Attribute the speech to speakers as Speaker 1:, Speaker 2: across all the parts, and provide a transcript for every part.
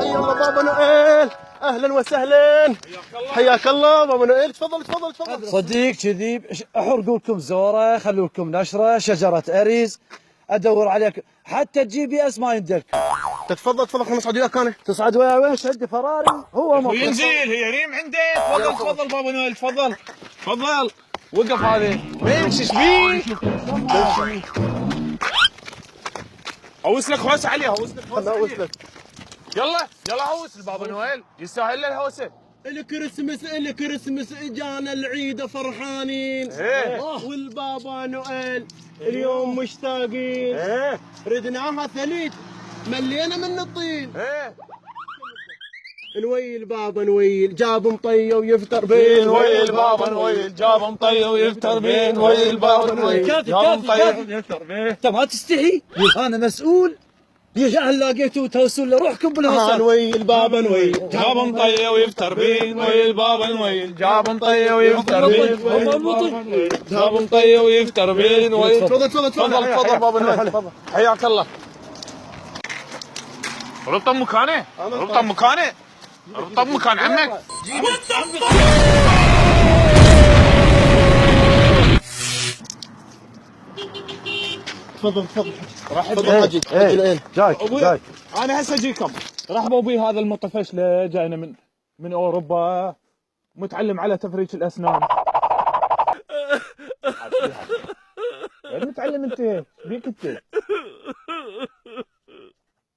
Speaker 1: حيا الله بابا نويل، اهلا وسهلا. حياك الله بابا نويل، تفضل تفضل تفضل.
Speaker 2: صديق كذي احرقوا لكم زوره، خلوا لكم نشره، شجره اريز، ادور عليك حتى الجي بي اس ما يندك.
Speaker 1: تفضل تفضل، خلينا نصعد وياك انا.
Speaker 2: تصعد ويا ويش؟ عندي فراري هو مو
Speaker 3: ينزل هي ريم عندك. تفضل تفضل بابا نويل، تفضل تفضل. وقف هذه ليش ايش بيك؟ هوس لك هوسه عليها، هوس لك هوسه عليها. يلا يلا هوس البابا نويل، يستاهل له الهوسه.
Speaker 1: الكريسماس الكريسماس اجانا العيد فرحانين.
Speaker 3: ايه
Speaker 1: والبابا نويل اليوم مشتاقين.
Speaker 3: ايه
Speaker 1: ردناها ثليج ملينا من الطين.
Speaker 3: ايه
Speaker 1: نويل بابا نويل جاب مطيه ويفطر بين.
Speaker 3: ويل بابا نويل جاب مطيه ويفطر بين. ويل بابا نويل
Speaker 2: كافي
Speaker 3: جاب
Speaker 2: كافي
Speaker 3: مطيه
Speaker 2: كافي.
Speaker 3: ويفطر بين.
Speaker 2: انت ما تستحي؟ انا مسؤول. يا اهل لقيتوا توسون لروحكم بالهوسه.
Speaker 1: نويل بابا نويل
Speaker 3: جاب مطيه ويفطر بين. ويل بابا نويل جاب مطيه ويفطر بين. جاب مطيه ويفطر بين.
Speaker 1: تفضل تفضل
Speaker 3: تفضل تفضل بابا نويل، حياك الله. ربطه مكانه، ربطه مكانه، ربطه مكان عمك.
Speaker 1: تفضل تفضل
Speaker 3: رحب
Speaker 1: تفضل حجي.
Speaker 2: جاي جاي.
Speaker 3: انا هسه اجيكم. رحبوا بي، هذا المطفشله جاينا من اوروبا، متعلم على تفريش الاسنان. وين متعلم انت؟ ايش بيك انت؟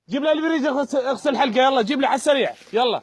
Speaker 3: جيب له البريج اغسل حلقه، يلا جيب لي على السريع يلا.